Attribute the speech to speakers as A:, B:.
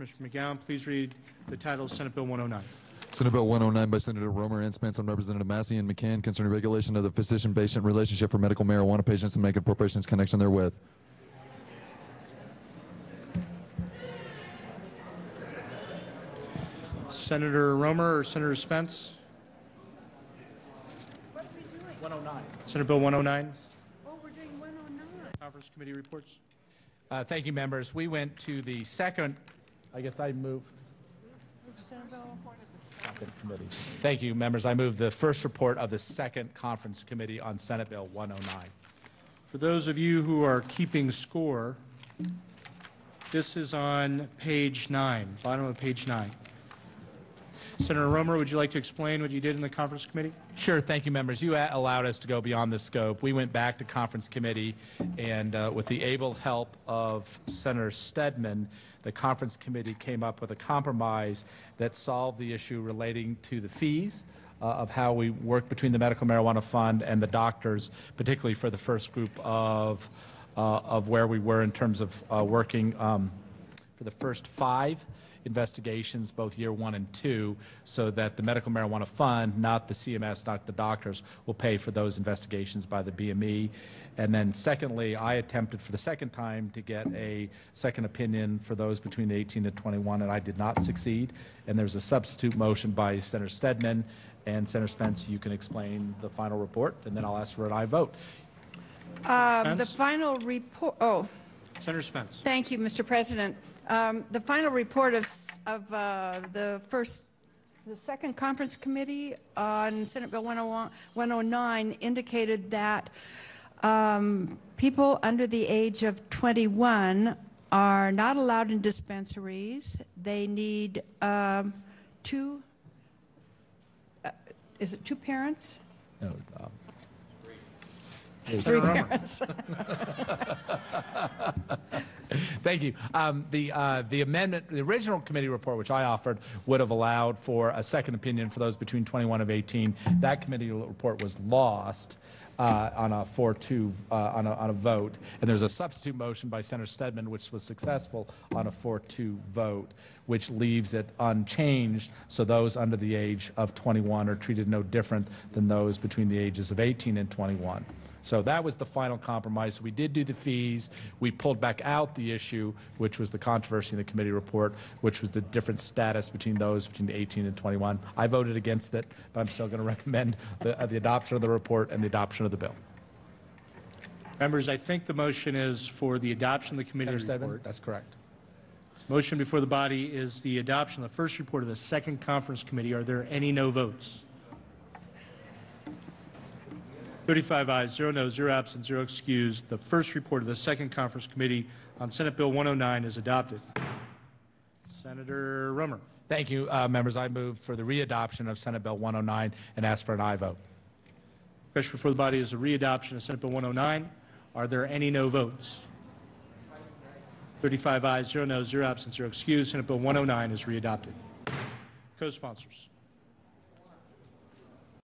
A: Commissioner McGowan, please read the title of Senate Bill 109.
B: Senate Bill 109 by Senator Romer and Spence on Representative Massey and McCann concerning regulation of the physician-patient relationship for medical marijuana patients and make appropriations connection therewith.
A: Senator Romer or Senator Spence?
C: What are we doing?
A: 109. Senate Bill 109.
C: Oh, we're doing 109.
A: Conference committee reports.
D: Thank you, members. We went to the second, I guess I moved. Committee. Thank you, members. I move the first report of the second conference committee on Senate Bill 109.
A: For those of you who are keeping score, this is on page 9, bottom of page 9. Senator Romer, would you like to explain what you did in the conference committee?
D: Sure. Thank you, members. You allowed us to go beyond the scope. We went back to conference committee, and with the able help of Senator Stedman, the conference committee came up with a compromise that solved the issue relating to the fees of how we work between the Medical Marijuana Fund and the doctors, particularly for the first group of where we were in terms of working for the first 5 investigations, both year 1 and 2, so that the Medical Marijuana Fund, not the CMS, not the doctors, will pay for those investigations by the BME. And then secondly, I attempted for the second time to get a second opinion for those between the 18 to 21, and I did not succeed. And there's a substitute motion by Senator Stedman. And Senator Spence, you can explain the final report, and then I'll ask for an aye vote.
C: The final report. Oh,
A: Senator Spence.
C: thank you, Mr. President. The final report of the second conference committee on Senate Bill 109 indicated that people under the age of 21 are not allowed in dispensaries. They need 2. Is it 2 parents?
D: No,
C: 3 parents.
D: Thank you. The amendment, the original committee report, which I offered, would have allowed for a second opinion for those between 21 and 18. That committee report was lost on a 4-2 on a vote, and there's a substitute motion by Senator Stedman, which was successful on a 4-2 vote, which leaves it unchanged. So those under the age of 21 are treated no different than those between the ages of 18 and 21. So that was the final compromise. We did do the fees. We pulled back out the issue, which was the controversy in the committee report, which was the different status between those between 18 and 21. I voted against it, but I'm still going to recommend the adoption of the report and the adoption of the bill.
A: Members, I think the motion is for the adoption of the committee
D: Senator
A: report.
D: Stedman? That's correct.
A: Motion before the body is the adoption of the first report of the second conference committee. Are there any no votes? 35 ayes, 0 noes, 0 absent, 0 excused. The first report of the second conference committee on Senate Bill 109 is adopted. Senator Romer.
D: Thank you, members. I move for the readoption of Senate Bill 109 and ask for an aye vote.
A: Question before the body is the readoption of Senate Bill 109. Are there any no votes? 35 ayes, 0 noes, 0 absent, 0 excused. Senate Bill 109 is readopted. Co-sponsors.